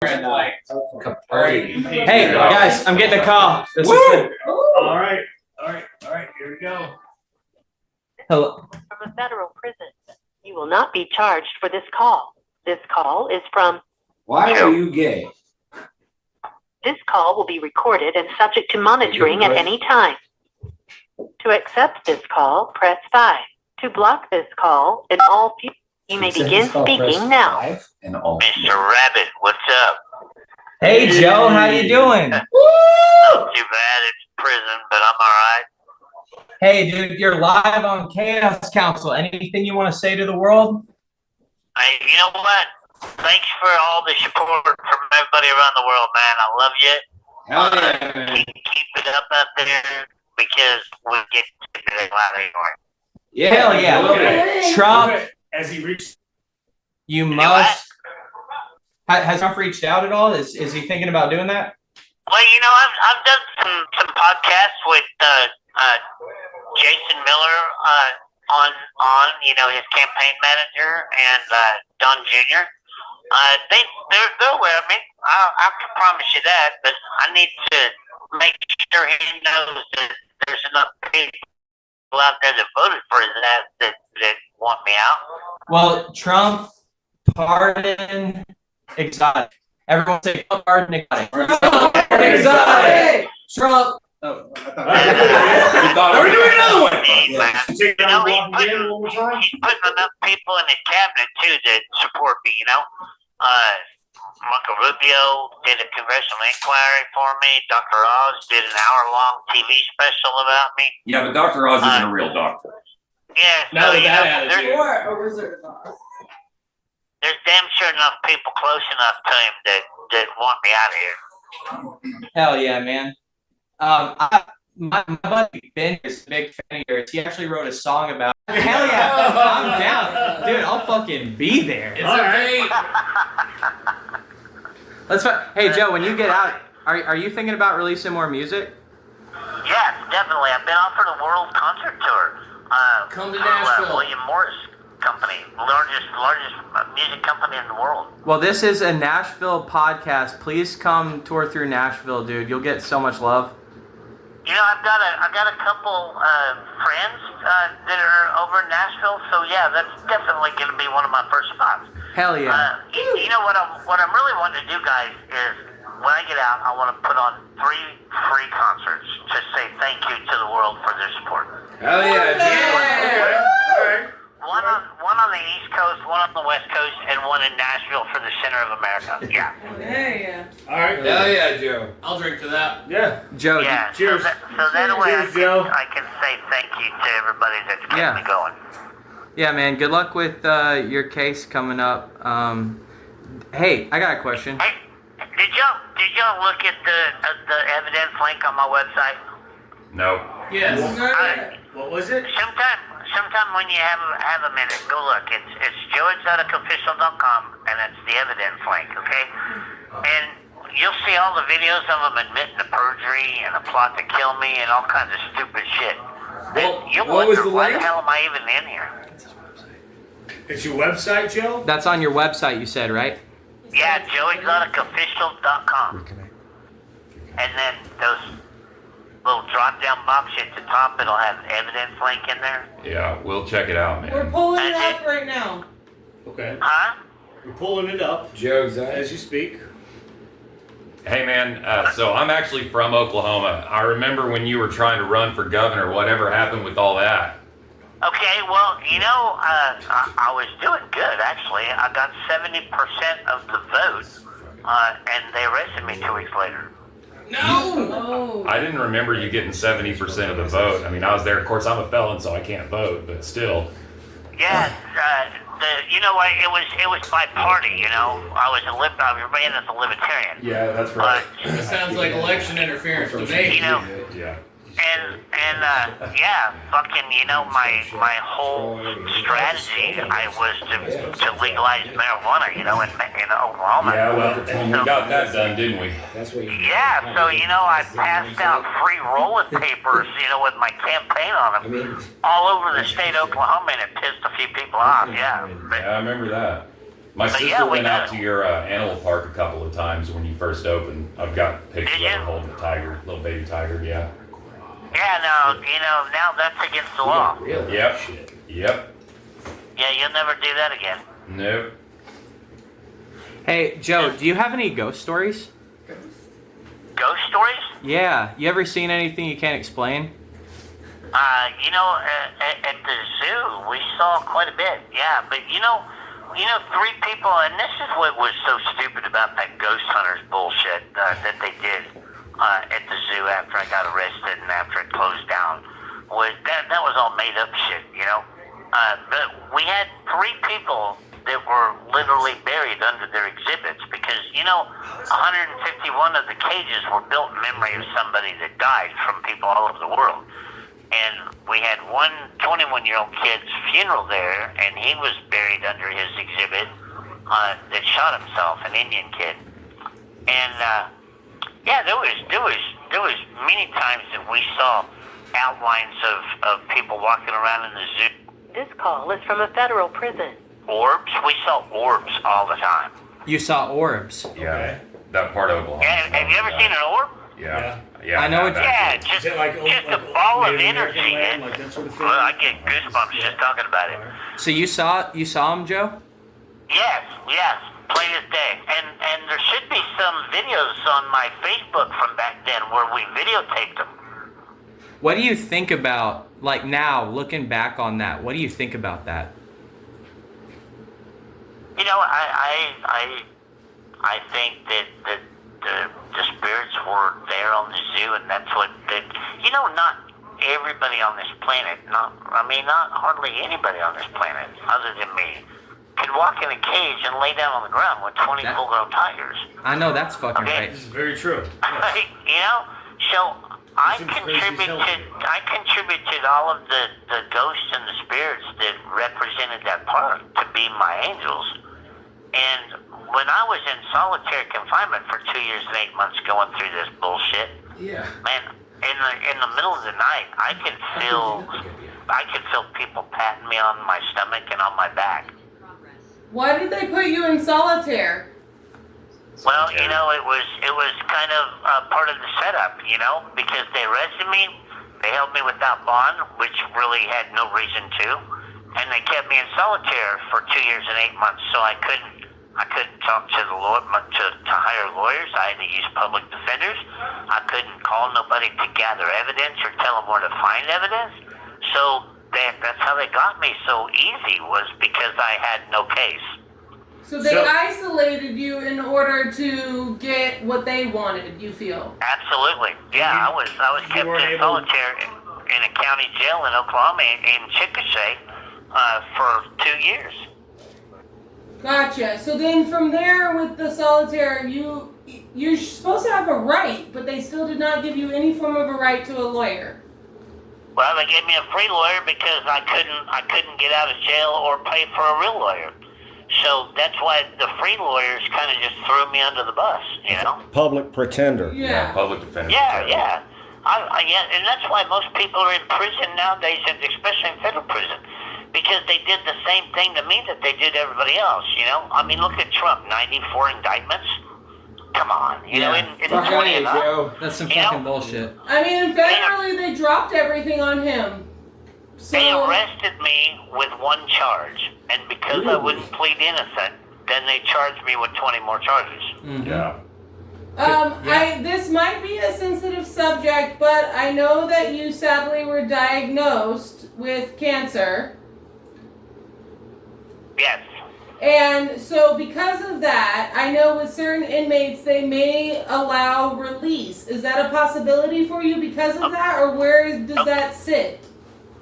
Hey guys, I'm getting a call. This is good. All right. Here we go. Hello. From a federal prison. You will not be charged for this call. This call is from. Why are you gay? This call will be recorded and subject to monitoring at any time. To accept this call, press 5. To block this call and all future, you may begin speaking now. Mr. Rabbit, what's up? Hey Joe, how you doing? Not too bad. It's prison, but I'm all right. Hey dude, you're live on Chaos Council. Anything you want to say to the world? Hey, you know what? Thanks for all the support from everybody around the world, man. I love you. Hell yeah, man. Keep it up out there because we get to the out anymore. Yeah, Hell yeah. Okay. Trump, Okay. As he reached. you must. Has Trump reached out at all? Is he thinking about doing that? Well, you know, I've done some podcasts with Jason Miller on his campaign manager and Don Jr. They're aware of me. I can promise you that, but I need to make sure he knows that there's enough people out there that voted for his ass that want me out. Well, Trump, pardon, exotic. Everyone say pardon, exotic. Exotic. Trump. Are we doing another one? He's putting enough people in his cabinet too that support me. Marco Rubio did a congressional inquiry for me. Dr. Oz did an hour-long TV special about me. Yeah, but Dr. Oz isn't a real doctor. Yeah, Now with that attitude. there's damn sure enough people close enough to him that want me out of here. Hell yeah, man. My buddy Ben is a big fan of yours. He actually wrote a song about. Hell yeah, I'm down, dude. I'll fucking be there. All right. Hey Joe, when you get out, are you thinking about releasing more music? Yes, definitely. I've been offered a world concert tour. Come to through, Nashville. William Morris Company, largest music company in the world. Well, this is a Nashville podcast. Please come tour through Nashville, dude. You'll get so much love. You know, I've got a couple friends that are over in Nashville, so yeah, that's definitely going to be one of my first spots. Hell yeah. You know what I'm really wanting to do, guys, is when I get out, I want to put on 3 free concerts to say thank you to the world for their support. Hell yeah. All right. One on the East Coast, one on the West Coast, and one in Nashville for the center of America. Yeah. Yeah. All right. Hell yeah, Joe. I'll drink to that. Yeah. Joe. Yeah. Cheers. So that way Cheers, Joe. I can say thank you to everybody that's kept me going. Yeah, man. Good luck with your case coming up. Hey, I got a question. Hey, did y'all look at the evidence link on my website? No. Yes. I- What was it? Sometime when you have a minute, go look. It's joeexoticofficial.com, and it's the evidence link, okay? And you'll see all the videos of them admitting to perjury and a plot to kill me and all kinds of stupid shit. Well, And you'll what was wonder, the why link? the hell am I even in here? It's your website, Joe? That's on your website, you said, right? Yeah, joeexoticofficial.com. And then those little drop-down box at the top, it'll have evidence link in there. Yeah, we'll check it out, We're man. pulling it up right now. Okay. Huh? We're pulling it up Joe, Zach. as you speak. Hey, man, so I'm actually from Oklahoma. I remember when you were trying to run for governor. Whatever happened with all that? Okay, well, I was doing good, actually. I got 70% of the vote, and they arrested me 2 weeks later. No! Oh. I didn't remember you getting 70% of the vote. I mean, I was there. Of course, I'm a felon, so I can't vote, but still. Yeah, it was by party, I ran as a libertarian. Yeah, that's right. It sounds like election interference to me. Yeah. My whole strategy, was to legalize marijuana, in Oklahoma. Yeah, well, we got that done, didn't we? That's what you Yeah, so, I passed out free rolling papers, with my campaign on them all over the state of Oklahoma, and it pissed a few people off, yeah. Yeah, I remember that. My But sister yeah, we went out know. to your animal park a couple of times when you first opened. I've got pictures Did of her you? holding a tiger, little baby tiger. Yeah. Yeah, no, now that's against the law. Yep. Yep. Yeah, you'll never do that again. Nope. Hey, Joe, do you have any ghost stories? Ghost stories? Yeah. You ever seen anything you can't explain? At the zoo, we saw quite a bit. Yeah, but three people, and this is what was so stupid about that ghost hunters bullshit that they did at the zoo after I got arrested and after it closed down. Was that was all made up shit, But we had three people that were literally buried under their exhibits because 151 of the cages were built in memory of somebody that died from people all over the world. And we had one 21-year-old kid's funeral there, and he was buried under his exhibit that shot himself, an Indian kid. And there was many times that we saw outlines of people walking around in the zoo. This call is from a federal prison. Orbs, we saw orbs all the time. You saw orbs. Yeah. That part of Oklahoma. Yeah, have you ever seen an orb? Yeah. Yeah. I know have, it's- Yeah, actually. just Is it like a ball of Native American energy. land, like that sort of thing? Well, I get goosebumps just talking about it. So you saw him, Joe? Yes, plain as day. And there should be some videos on my Facebook from back then where we videotaped them. What do you think about, like now, looking back on that, what do you think about that? I think that the spirits were there on the zoo, and that's what not everybody on this planet, not hardly anybody on this planet other than me, can walk in a cage and lay down on the ground with 20 That- full-grown tigers. I know that's fucking Okay. right. This is very true. So I Seems crazy as hell. contributed all of the ghosts and the spirits that represented that park to be my angels. And when I was in solitary confinement for 2 years and 8 months going through this bullshit, Yeah. man, in the middle of the night, I could feel people patting me on my stomach and on my back. Why did they put you in solitaire? Well, it was kind of part of the setup, because they arrested me, they held me without bond, which really had no reason to, and they kept me in solitaire for 2 years and 8 months, so I couldn't talk to the lawyer, to hire lawyers. I had to use public defenders. I couldn't call nobody to gather evidence or tell them where to find evidence. So that's how they got me so easy, was because I had no case. So they So- isolated you in order to get what they wanted, you feel? Absolutely. Yeah, I was kept weren't in able- solitary in a county jail in Oklahoma in Chickasha for 2 years. Gotcha. So then from there with the solitaire, you're supposed to have a right, but they still did not give you any form of a right to a lawyer. Well, they gave me a free lawyer because I couldn't get out of jail or pay for a real lawyer. So that's why the free lawyers kind of just threw me under the bus, Public pretender. Yeah. Public defender. Yeah. And that's why most people are in prison nowadays, and especially in federal prison, because they did the same thing to me that they did to everybody else, look at Trump, 94 indictments. Come on, in Fucking 20 A, and up. Joe. That's some Yeah. fucking bullshit. I mean, federally they dropped everything on him. They So arrested me with one charge, and because I wouldn't plead innocent, then they charged me with 20 more charges. Mhm. Yeah. this might be a sensitive subject, but I know that you sadly were diagnosed with cancer. Yes. And so because of that, I know with certain inmates they may allow release. Is that a possibility for you because of that, or where does that sit?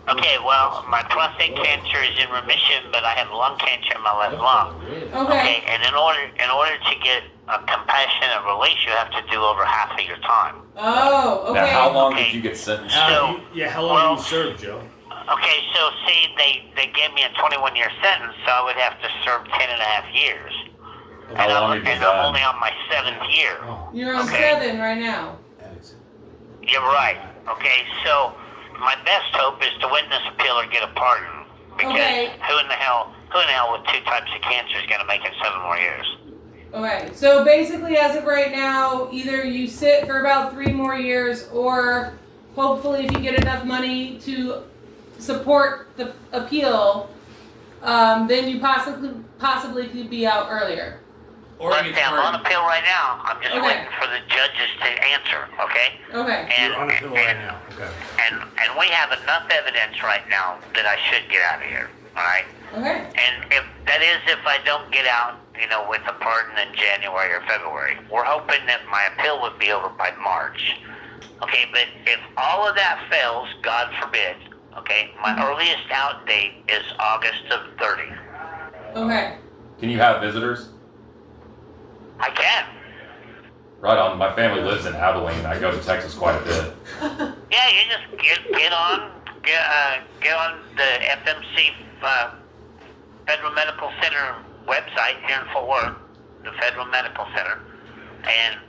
Okay, well, my prostate cancer is in remission, but I have lung cancer in my left lung. Okay. And in order to get a compassionate release, you have to do over half of your time. Oh, okay. Now, how long Okay. did you get sentenced? So- How long did you serve, Joe? Okay, so see, they gave me a 21-year sentence, so I would have to serve 10 and a half years. How And long I'm, have you and I'm done? only on my 7th year. You're on Okay. 7 right now. You're right. Okay, so my best hope is to witness appeal or get a pardon. Because Okay. who in the hell who the hell with 2 types of cancer is going to make it 7 more years? Okay, so basically, as of right now, either you sit for about 3 more years, or hopefully, if you get enough money to support the appeal, then you possibly could be out earlier. Or Let's you say I'm on can appeal right now. I'm just Okay. waiting for the judges to answer, okay? Okay. And, You're on appeal right now. Okay. and we have enough evidence right now that I should get out of here, all right? Okay. And if I don't get out, with a pardon in January or February, we're hoping that my appeal would be over by March. Okay, but if all of that fails, God forbid, okay, my earliest out date is August of 30. Okay. Can you have visitors? I can. Right on. My family lives in Abilene. I go to Texas quite a bit. Yeah, you just get on the FMC Federal Medical Center website here in Fort Worth, the Federal Medical Center, and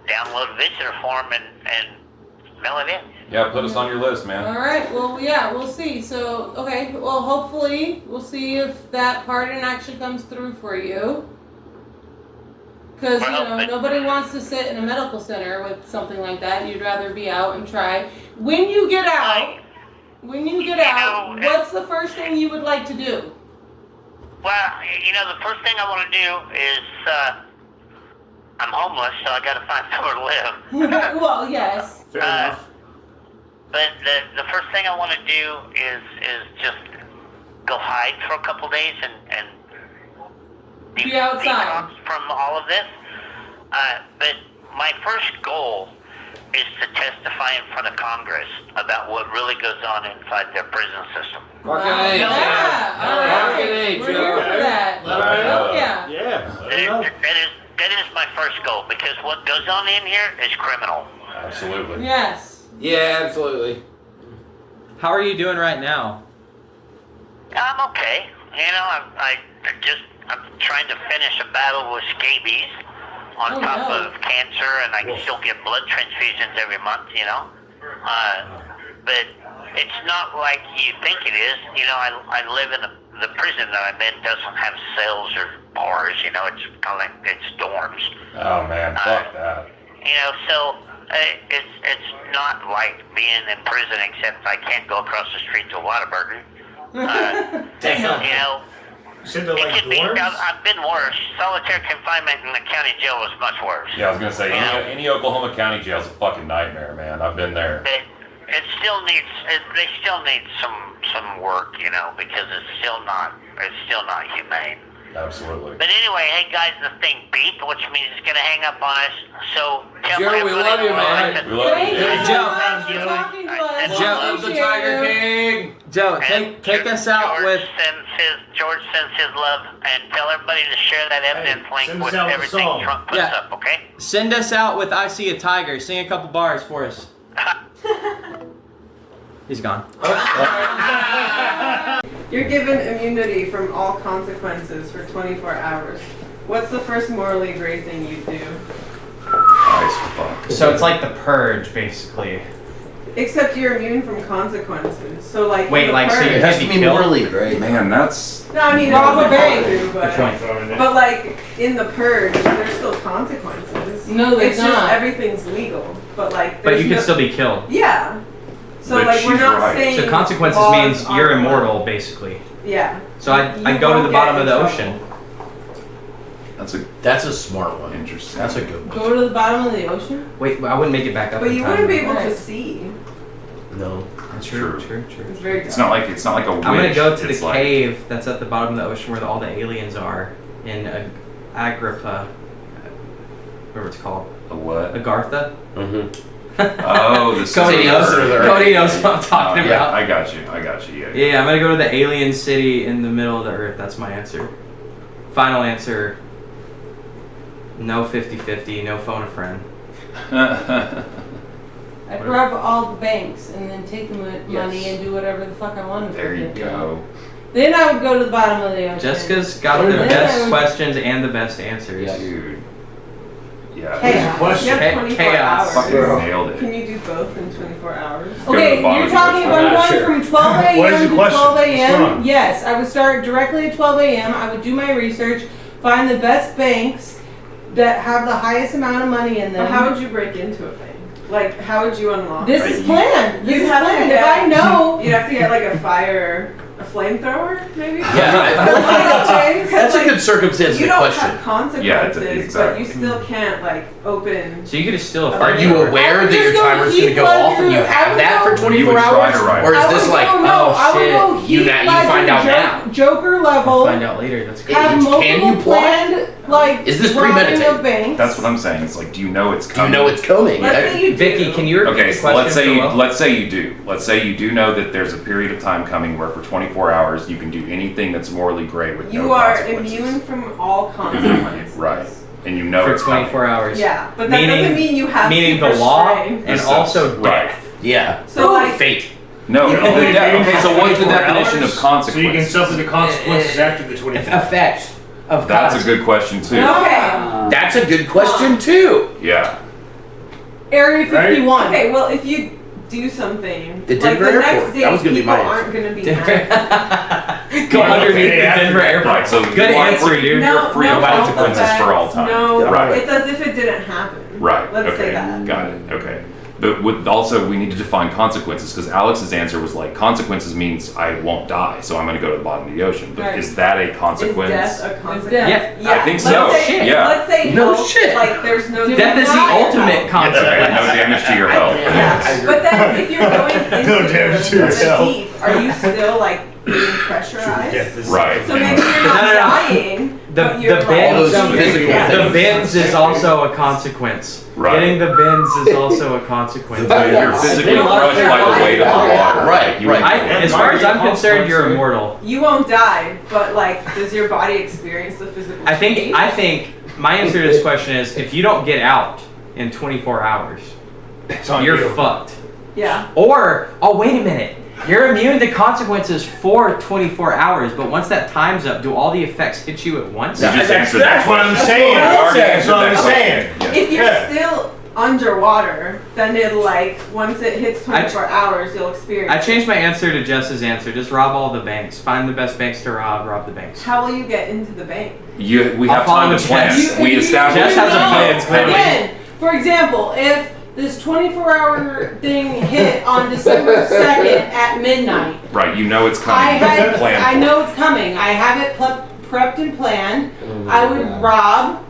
download a visitor form and mail it in. Yeah, put us on your list, man. All right. Well, yeah, we'll see. So, okay. Well, hopefully, we'll see if that pardon actually comes through for you. Because, nobody wants to sit in a medical center with something like that. You'd rather be out and try. When you get out, what's the first thing you would like to do? Well, the first thing I want to do is, I'm homeless, so I got to find somewhere to live. Well, yes. Fair enough. But the first thing I want to do is just go hide for a couple days and Be outside. detox from all of this. But my first goal is to testify in front of Congress about what really goes on inside their prison system. Fucking A. Yeah. All right. Fucking A, We're Joe. here for that. Let Right. Hell yeah. Yeah. I don't know. That is my first goal, because what goes on in here is criminal. Absolutely. Yes. Yeah, absolutely. How are you doing right now? I'm okay. I'm trying to finish a battle with scabies on Oh, top no. of cancer, and I can still get blood transfusions every month, But it's not like you think it is. I live in the prison that I'm in doesn't have cells or bars, it's kind of like, it's dorms. Oh man, fuck that. So it's not like being in prison, except I can't go across the street to Whataburger. Damn. You said they're it like could be, dorms? I've been worse. Solitary confinement in the county jail was much worse. Yeah, I was gonna say Yeah. any Oklahoma County jail's a fucking nightmare, man. I've been there. They still need some work, because it's still not humane. Absolutely. But anyway, hey guys, the thing beeped, which means it's gonna hang up on us. So tell Joe, we everybody love you, what I man. said. We love Thank you. you so Joe. much for talking to us. Joe, Love the Appreciate Tiger you. King. Joe, And take us out with. George sends his love, and tell everybody to share that evidence Hey, link send with us out with a everything song. Trump puts Yeah. up, okay? Send us out with "I See a Tiger." Sing a couple bars for us. He's gone. You're given immunity from all consequences for 24 hours. What's the first morally great thing you do? Nice, fuck. So it's like the purge, basically. Except you're immune from consequences. So like Wait, in the like, so purge- you It has can to be be killed? morally great. Man, that's No, I mean Rob a it's bank. true, but like in the purge, there's still consequences. No, there's it's just not. everything's legal, but like. But there's you can no- still be killed. Yeah. So But like we're she's not right. saying. So consequences laws means you're aren't- immortal, basically. Yeah. So I You go to won't the get bottom of in the trouble. ocean. That's a smart one. interesting. That's a good one. Go to the bottom of the ocean? Wait, I wouldn't make it back up. But in you time. wouldn't be able to Right. see. No. True. It's very It's not like a witch. I'm gonna go to the It's like- cave that's at the bottom of the ocean where all the aliens are in Agrippa, whatever it's called, A what? Agartha. Mm-hmm. Oh, the Cody city. knows. There. Cody knows what I'm talking Yeah, about. I got you. Yeah. Yeah, I'm gonna go to the alien city in the middle of the earth. That's my answer. Final answer. No 50-50. No phone a friend. I'd rob all the banks and then take the money Yes. and do whatever the fuck I wanted. There you with it. go. Then I would go to the bottom of the ocean. Jessica's got Or the then I best would- questions and the best answers. Yeah. Dude. Yeah. Chaos. You have 24 Chaos. hours. Fucking nailed it. Can you do both in 24 hours? Go to Okay, the bottom you're of the talking ocean. about I'm not going sure. from 12 What is a.m. the to question? 12 What's going a.m. on? Yes, I would start directly at 12 a.m. I would do my research, find the best banks that have the highest amount of money in them. But how would you break into a bank? Like, how would you unlock? This it? is planned. This You'd is have to planned. get- If I know. You'd have to get like a flamethrower, maybe? Yeah, that's a good circumstance You in don't question. have consequences, Yeah, it's but you exactly. still can't like open. So you could still. Are you aware that your timer's going to go off and you have that for 24 would try hours? to write Or it. is this like, I would go you Heath find out Ledger, now? Joker level. Find out later. That's good. Have Can multiple you plot? planned like Is this robbing premeditated? of banks. That's what I'm saying. It's like, do you know it's Do you coming? know it's coming? Let's say you do. Vicky, can you repeat Okay, the so question? let's say for you, Will? let's say you do. Let's say you do know that there's a period of time coming where for 24 hours you can do anything that's morally gray with You no are consequences. immune from all consequences. Right. And you know for it's coming. 24 hours. Yeah, but that Meaning- doesn't mean you have Meaning super the law strength. and This also is- right. death. Yeah. So like, Fate. No. You can only do Okay, so what's the 24 definition hours, of So you can consequences? suffer the consequences after the 24 hours. Effect of That's a cause. good question too. okay, That's a good question, too. Yeah. Area Right? 51. okay. Well, if you do something, The like Denver the airport. next day, That was gonna be people my aren't answer. going to be mad. Go underneath the Yeah. Denver airport. Right. So Good you are answer, free. dude. No, You're free of no consequences for all effects, time. No, Right. it's as if it didn't happen. Right. Let's okay. say that. Got it. Okay. But with also we need to define consequences because Alex's answer was like consequences means I won't die, so I'm going to go to the bottom of the ocean. But Right. is that a Is consequence? death a consequence? death. Yeah. I think Let's so. Say, Yeah. Let's say No health, shit. like there's no Death is the ultimate consequence. No damage to your health. Yeah. But then if you're going No into damage to the yourself. deep, are you still like being pressurized? Death is- Right. So maybe you're not No, no, no. dying, The but you're the like, All those bins. physical yeah. The things. bins is also a consequence. Right. Getting the bins is also a consequence. So you're physically crushed by the weight of the water. Right, You- right. As far as I'm concerned, you're immortal. You won't die, but like, does your body experience the physical? I think change? my answer to this question is if you don't get out in 24 hours, It's on you're you. fucked. Yeah. Or, oh, wait a minute. You're immune to consequences for 24 hours, but once that time's up, do all the effects hit you at once? You just answered that That's what I'm question. saying. You already That's answered what I'm that question. saying. Yeah. If you're Yeah. still underwater, then it like once it hits 24 hours, you'll experience. I changed my answer to Jess's answer. Just rob all the banks. Find the best banks to rob the banks. How will you get into the bank? We I'll have follow time to plan. Jess. We established Jess has a plan. it's coming. Again, for example, if this 24-hour thing hit on December 2nd at midnight, Right, you know it's coming. I had, Plan I for know it. it's coming. I have it prepped and planned. I would rob,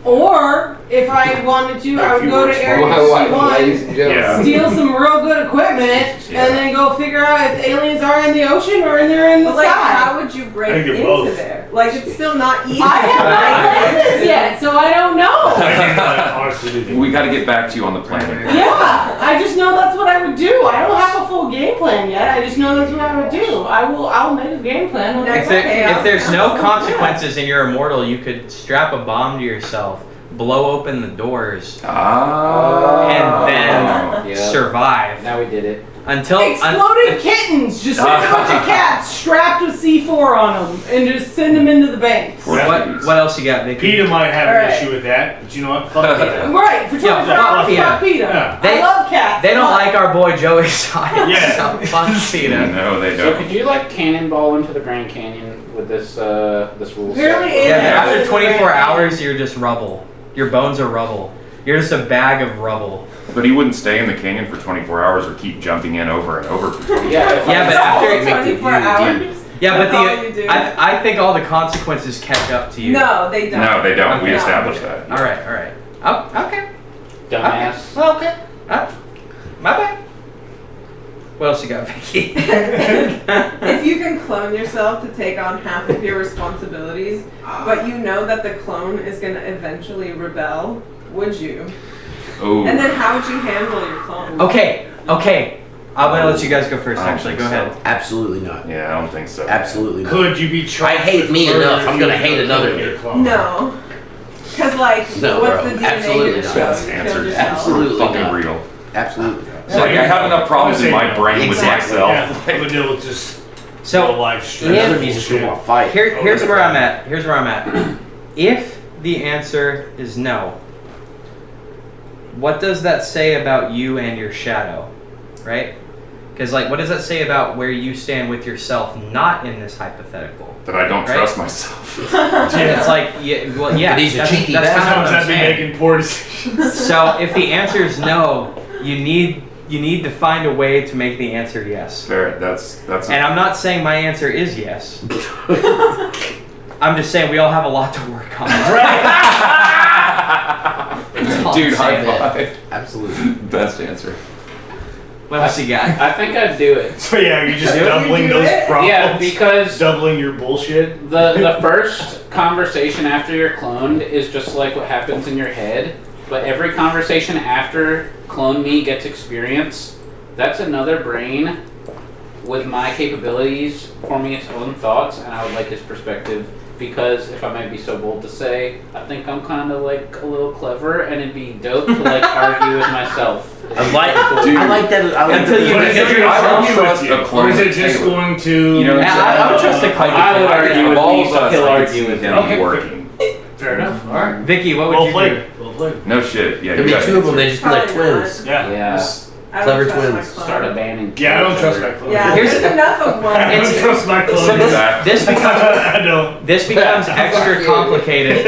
or if I wanted to, I would go to Area My wife, ladies 51, and gentlemen. Yeah. steal some real good equipment, Yeah. and then go figure out if aliens are in the ocean or they're in the But like, sky. how would you break I think into you're both. there? Like, it's still not easy. I have not planned this yet, so I don't know. I honestly do think We got to get back to you on the planning. Yeah, I just know that's what I would do. I don't have a full game plan yet. I just know that's what I would do. I'll make a game plan. when That's If, there, okay, if there's no I'll- consequences and you're immortal, you could strap a bomb to yourself, blow open the doors, Ah. and then Yeah. survive Now we did it. until Exploded kittens! Just send a bunch of cats strapped with C4 on them and just send them into the banks. what else you got, Vicky? PETA might have Alright. an issue with that, but you know what? Fuck PETA. Right, for 24 Yeah, fuck hours, PETA. fuck PETA. Yeah. They- I love cats. They don't but- like our boy Joe Exotic. Yeah. So fuck PETA. No, they So don't. could you like cannonball into the Grand Canyon with this this rule set? Apparently Yeah, aliens but are after the 24 Grand hours, you're just rubble. Your bones are rubble. You're just a bag of rubble. But he wouldn't stay in the canyon for 24 hours or keep jumping in over and over for 24 Yeah, hours. Yeah, but after Whole 24 hours. Yeah, but That's all you do. I think all the consequences catch up to you. No, they don't. No, they don't. We Okay. established that. All right. Oh, okay. Dumbass. Okay. My bad. What else you got, Vicky? If you can clone yourself to take on half of your responsibilities, but you know that the clone is going to eventually rebel, would you? Oh. And then how would you handle your clone? Okay. I'm gonna let you guys go first. I don't Actually, think go so. ahead. Absolutely not. Yeah, I don't think so. Absolutely not. Could you be charged? I hate with me murder enough. if I'm you gonna were hate to another kill your dude. clone? No. Because, like, No, what's bro. the DNA Absolutely going to not. show? That's You answered. killed yourself? Absolutely Fucking not. real. Absolutely not. So I have enough problems in my brain with Exactly. myself. Yeah, I'm gonna deal with just real So life stress. Another means just gonna want to fight. here's where I'm at. Here's where I'm at. If the answer is no, what does that say about you and your shadow, right? Because like, what does that say about where you stand with yourself, not in this hypothetical? That I don't Right? trust myself. And it's like, yeah, well, yeah, But he's a that's, cheeky that's kind of Sometimes what I'm I'd be saying. making poor decisions. So if the answer is no, you need to find a way to make the answer yes. Fair. That's. And I'm not saying my answer is yes. I'm just saying we all have a lot to work on. That's all Dude, I'm high saying. five. Absolutely. Best answer. What else you got? I think I'd do it. So yeah, you're just Do it? doubling You do those it? problems. Yeah, because doubling your bullshit. the first conversation after you're cloned is just like what happens in your head, but every conversation after clone me gets experience. That's another brain with my capabilities forming its own thoughts, and I would like his perspective because, if I might be so bold to say, I think I'm kind of like a little clever, and it'd be dope to like argue with myself. I like, Dude. I like that. I like Until you that. get your I don't argue trust with you. a clone. Or is it just Taylor. going to? You know what Yeah, I'm saying? I would trust a clone. I would argue Of with all me, of so us, he'll I could argue see with him him. working. Fair enough. All right. Vicky, what would Well you played. Well played. No shit. Yeah, There'd you be got two of them. answers. They just be like Probably not. twins. Yeah. Yeah. I Clever don't trust my twins. clone. Start a banning. Yeah, I don't trust my clone. Yeah, Here's- there's enough of one. I don't trust my So clone. this becomes I don't. this becomes extra complicated.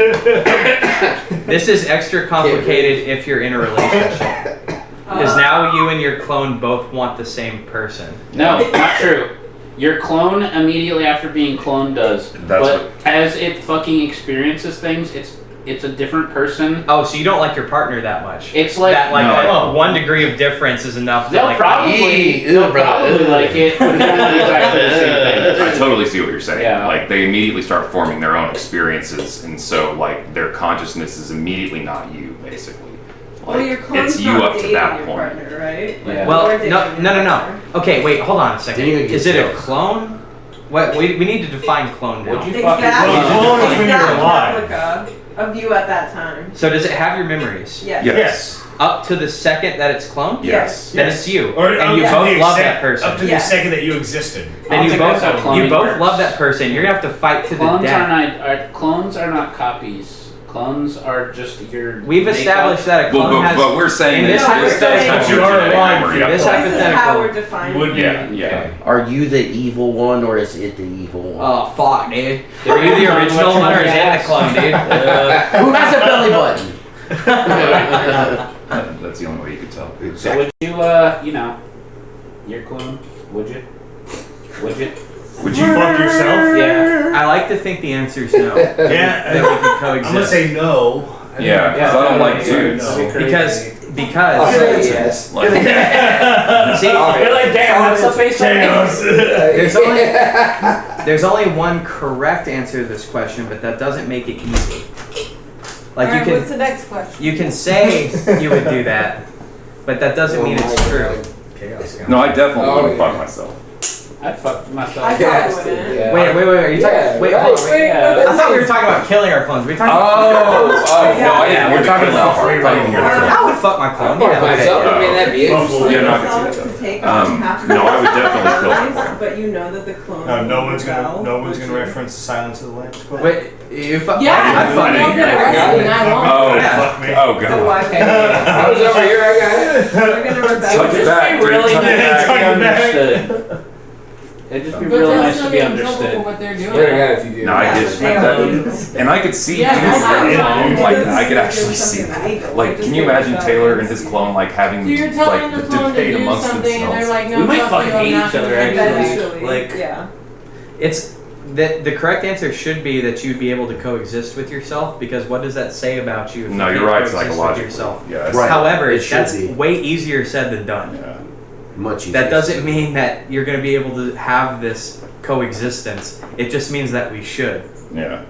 This is extra complicated if you're in a relationship. Because now you and your clone both want the same person. No, not true. Your clone immediately after being cloned does, but as it fucking experiences things, it's a different person. Oh, so you don't like your partner that much? It's like that, like No. that 1 degree of difference is enough to they'll like. probably Ew, brother. like it, but they're not exactly the same thing. I totally see what you're saying. Yeah. Like they immediately start forming their own experiences, and so like their consciousness is immediately not you, basically. Like, Well, your clone's it's you not up to dating that your point. partner, right? Yeah. Well, You're dating no. your partner. Okay, wait, hold on a second. Didn't even get Is it a sales. clone? What we need to define clone now. Would you fucking Exactly. Clone is when you're Exact alive. replica of you at that time. So does it have your memories? Yes. Yes. Up to the second that it's cloned? Yes. Then it's you. Or and you up to both the love extent- that person. Up to Yeah. the second that you existed. Then you think both that's how cloning works. love that person. You're gonna have to fight to the Clones death. clones are not copies. Clones are just your. We've established that a clone has. But we're saying in this that hypothetical- that's You your are genetic alive. memory. This This is how hypothetical. we're defining Would it. be. Yeah, yeah. Are you the evil one or is it the evil one? Oh fuck, dude. Are you the original one or is it the clone, dude? Who has a belly button? That's the only way you could tell. So would you, your clone? Would you? Would you? Would you fuck yourself? Yeah. I like to think the answer is no. Yeah. That we can coexist. I'm gonna say no. Yeah, because I don't like dudes. No. because yes. Like, see, You're like, damn, that's the face of me. there's only one correct answer to this question, but that doesn't make it easy. Like Alright, you what's can the next question? you can say you would do that, but that doesn't mean it's true. no, I definitely wouldn't fuck myself. I'd fuck myself. I probably wouldn't. Yeah. Wait, are you talking? Wait, hold on, wait. Yeah. I thought we were talking about killing our clones. We talking Yeah, we're talking about I would fuck my clone. Yeah. Myself, I mean, that'd be interesting. Yeah, no, I can see Yourself that. to take on half of No, I would your definitely kill my responsibilities, clone. But you know that the clone. No one's will rebel, gonna. No one's would gonna you? reference the Silence of the Lambs quote. Wait, you fuck? Yeah, I'd fuck don't you. get arrested, and I won't. Oh, Yeah. Fuck me. oh So why god. would you? I was over here, I got it. They're gonna rebel. Touch it back, dude. Really Touch it nice to back. be understood. It'd just be But real they'll nice still to be get in trouble for understood. what they're doing. Swear to God if you do. No, I Yeah, just but they that, and I could see Yeah, doing that's that. fine. Like It I could doesn't actually do see something that. illegal. Like, It just can you gives imagine them Taylor and privacy. his clone like having So you're like telling the the clone to debate do amongst something, and they're themselves? like, no, We might fuck fucking you, I'm hate not each other, gonna do that. Eventually, Like- yeah. It's the correct answer should be that you'd be able to coexist with yourself, because what does that say about you? If No, you you're can't right. coexist with Psychologically, yourself? yeah. it's- Right. However, It should that's be. way easier said than done. Yeah. Much easier. That doesn't mean that you're going to be able to have this coexistence. It just means that we should. Yeah.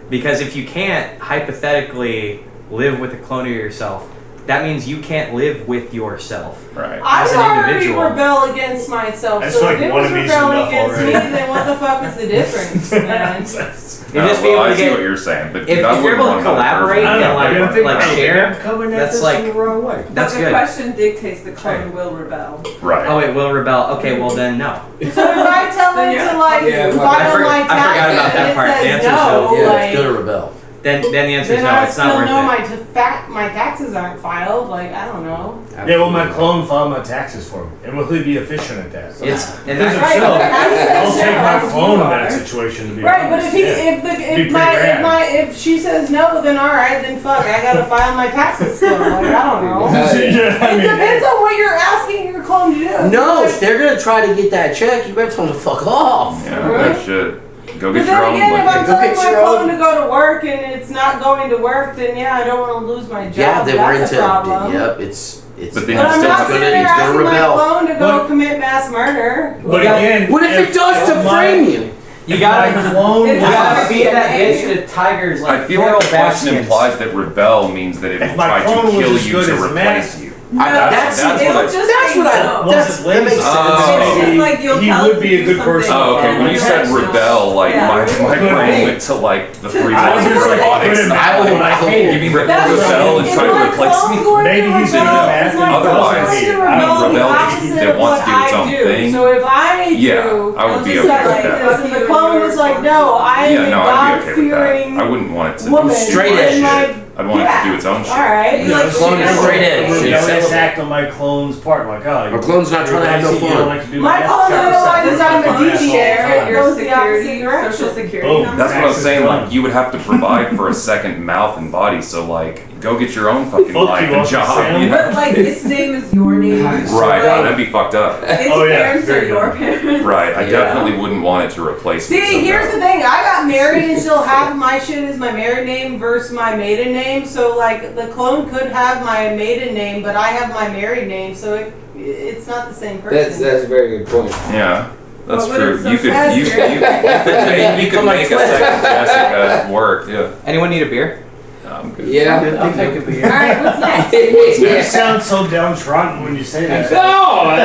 Because if you can't hypothetically live with a clone of yourself, that means you can't live with yourself. Right. I As would an already individual. rebel against myself. I just So feel if like it one was of me's rebelling enough against me, already. then what the fuck is the difference? man? You just be well, able I to see get what you're saying, but if dude, I you're wouldn't able to want another collaborate person. and like share. That's like the wrong way. that's But the good. question dictates the clone will rebel. Right. Oh, it will rebel. Okay, well then no. So if I tell Then it yeah. to like Yeah, fight I on my I forgot about taxes that and part. it The says answer's no, Yeah, like it's gonna rebel. then the answer is Then no. I It's still not know worth it. my taxes aren't filed. Like, I don't know. Yeah, well, my clone filed my taxes for me, and will he be efficient at that? It's and Because that's if so, Right, but how does that I'll take show my as clone you in that are? situation to be Right, but honest. if he, Yeah. Be if pretty rad. if she says no, then all right, then fuck, I gotta file my taxes still. Like, I don't know. Yeah, I It mean, depends on what you're asking your clone to do. No, Like, if they're gonna try to get that check, you better tell them to fuck off. Yeah, Really? that shit. Go But get your then own. again, if I'm like, Go telling get my your clone own- to go to work and it's not going to work, then yeah, I don't want to lose my job. Yeah, then we're That's into. a problem. Yep, it's. But then But I'm still not have sitting to- there he's gonna asking my rebel. clone to go But- commit mass murder. but again, What if it does to frame you? You if gotta, my clone you It was- gotta has feed to that be. bitch to tigers like I feel feral like the question baskins. implies that rebel means that it If will my try clone to was kill as you good to as replace Matt- you. That's what It'll I. just That's say what I. no. That's that makes sense. Oh. It's just like you'll He tell would it to be a do good something person. Oh, okay. When you said unconventional. rebel, like Yeah. my brain went to like the three I was laws of just like, robotics. put him I out, would- but I hate You it. mean That's rebel and is try to my replace clone me? going Maybe to he's rebel? into math Is my and he clone doesn't going hate to it. rebel I mean, the rebel opposite that of wants what to do its I own do? thing. So if I Yeah, do, I would be just okay with like that. this, and the clone is like, no, I am Yeah, a no, I'd be okay with that. God-fearing I wouldn't want it to woman. Straight do my edge. and my- shit. I'd want it to do its own shit. All right. You like clone is straight edge. A Shit, rebellious settle. act on my clone's part, like, oh, Our clone's not trying to have no you don't fun. like to do My that. clone Shut realizes up. I'm a Fuck deviant. that. Your Goes the opposite security, direction. social security Boom. number. That's what I was Access saying. done. Like you would have to provide for a second mouth and body. So like, go get your own fucking Fuck life you, and Uncle job. Sam. You know? But like its name is your name. So, Right, like, that'd be fucked up. its Oh, yeah, parents are very your good. parents. Right, I Yeah. definitely wouldn't want it to replace me. See, here's somehow. the thing. I got married and still half of my shit is my married name versus my maiden name. So, like, the clone could have my maiden name, but I have my married name, so it's not the same person. That's a very good point. Yeah, that's Well, what true. if You could social you security- could make a second Jessica work. Yeah, Anyone need a beer? I'm good. Yeah. I'll take a beer. All right, what's next? You sound so downtrodden when you say that. No!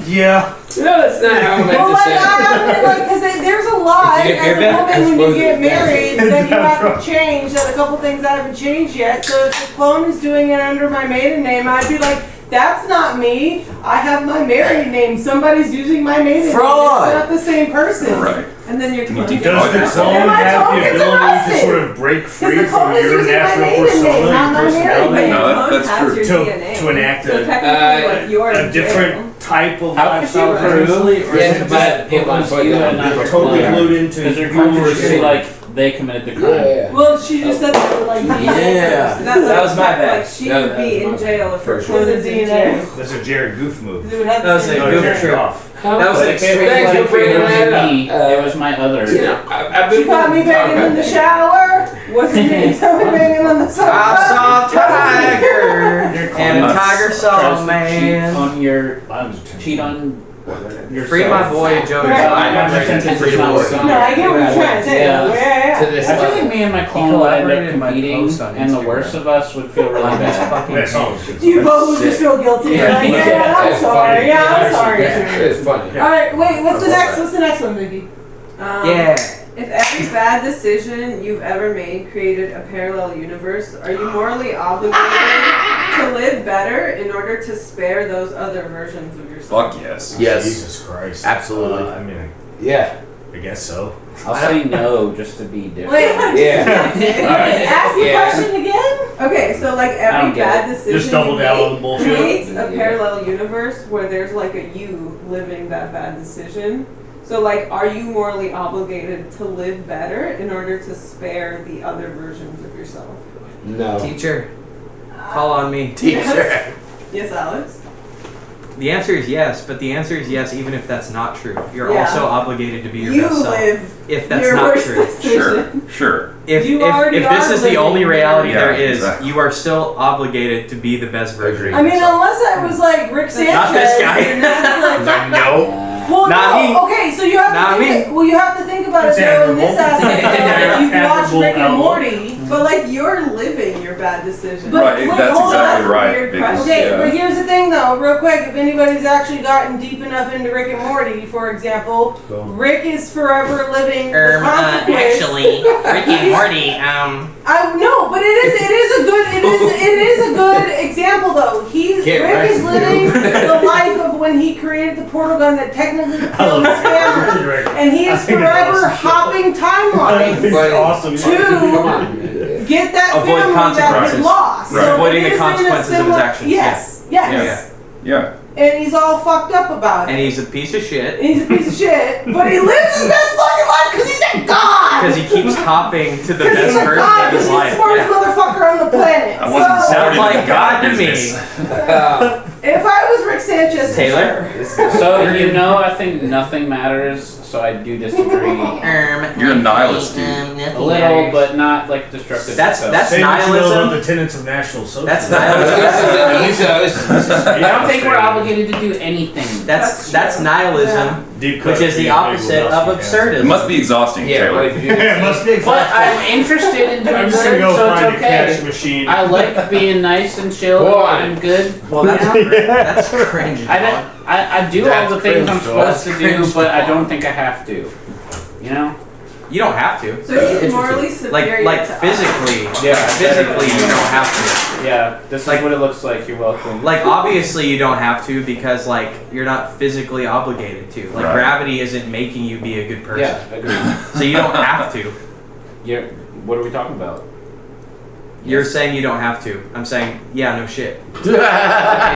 Yeah. No, that's not how I meant Well, to like, say it. because there's a lot Did you get as beer, a Ben? woman when you suppose get it- married that you have to change. That a couple things that haven't changed yet. So if the clone is doing it under my maiden name, I'd be like, that's not me. I have my married name. Somebody's using my maiden Fraud. name. It's not the same person. Right. And then your Can you clone. teach Does the yourself? clone Then my have clone the gets ability to arrested. sort of break free the from clone is your using my natural maiden name, persona not and my married personality name. No, Your that's clone true. has your DNA. To enact So a technically, like, you're a in jail. different type of How could lifestyle you prove potentially, or Yeah, is it but just it was you and not your totally clone? glued into Because your you clone were would say saying- like they committed the crime. Yeah. Well, she just said that like Yeah. That was my bad. Like she No, would that be was in my jail if her bad. clone Because is of in DNA. jail. That's a Jared Goof move. They would have That was the a same No, goof Jared trip. off. That was But like if it was Thank you like for bringing it that was me, up. it was my other. You know, I've She been caught me banging in the shower. Wasn't me. Somebody banging on the sofa. I saw a tiger, Your and a clone tiger saw Tries a to cheat man. on your Mine's cheat on yourself. Free my boy Joey. Right. I understand Free it's to not work. something. No, I get what you're trying to say. Yeah. Yeah. To this I feel level. like me and my He clone would end collaborated up in my competing, post on and the Instagram. worst of us would feel really Like this bad. fucking That song was good. You both would just feel guilty. Yeah. You're like, Yeah. yeah, I'm That's sorry. funny. Yeah, I'm sorry. It's funny. All right, wait. What's the I love next? that. What's the next one, Vicky? Yeah. If every bad decision you've ever made created a parallel universe, are you morally obligated to live better in order to spare those other versions of yourself? Fuck yes. Yes. Jesus Christ. Absolutely. I mean, Yeah. I guess so. I'll say no just to be different. Wait, Yeah. ask the Yeah. question again. Okay, so like I every don't get bad it. decision Just double you down on the make bullshit. creates a Yeah. parallel universe where there's like a you living that bad decision. So like, are you morally obligated to live better in order to spare the other versions of yourself? No. Teacher, call on me. Teacher. Yes, Alex? The answer is yes, but the answer is yes even if that's not true. You're Yeah. also obligated to be your You best self. live If that's your not worst true. decision. Sure. If You already this are is the living only reality your- there Yeah, is, exactly. you are still obligated to be the best version. I mean, unless I was like Rick Sanchez. Not this guy. and that's like, No. well, Not no. me. Okay, so you have Not to think. me. Well, you have to think about It's it though in this admirable. aspect. If you've watched Admirable Rick and outlook. Morty. But like, you're living your bad decision. But Right, wait, that's hold on. exactly right. Weird Because, question. Okay, but yeah. here's the thing though, real quick. If anybody's actually gotten deep enough into Rick and Morty, for example, Rick is forever living the consequence. Rick and Morty, I no, but it is a good example though. Get Rick right. is living the life of when he created the portal gun that technically I killed love his family. this. And he I is think it's forever awesome. hopping timelines It's awesome. Come on, man. get that Avoid family that consequences. he lost. Right. So Avoiding it the is in a consequences of his similar- actions. Yes, yes. Yeah. And he's all fucked up about it. And he's a piece of shit. And he's a piece of shit, but he lives his best fucking life because he's a god. Because he keeps hopping to the Because best he's a version god. of Because his he's the life. smartest Yeah. motherfucker on the planet. I wasn't So, Sounds born like into God to business. if I was Rick Sanchez, for Taylor? sure. So you know, I think nothing matters. So I do disagree You're a nihilist, dude. a little, but not like destructive. That's so. Say what you know about nihilism. the tenets of National Socialism. That's nihilism. I don't think we're obligated to do anything. That's nihilism, Deep which cut is for the you, opposite big of Lebowski absurdism. It must be exhausting, Yeah, Taylor. right. cast. Yeah, it must be But exhausting. I'm interested in doing I'm good, just gonna go so find it's a cash okay. machine. I like being nice and chill Boy. and good. Well, that's cringe. I do all That's the things I'm cringe, dog. supposed to do, but I don't think I have to. You know? You don't have to. So he's morally superior Like to us. physically. Yeah, Physically, you don't have Yeah, this is what it looks like. You're welcome. to. Like obviously, you don't have to because like you're not physically obligated to. Like Right. gravity isn't making you be a good person. Yeah, agreed. So you don't have to. You're, what are we talking about? You're saying you don't have to. I'm saying, yeah, no shit. Okay,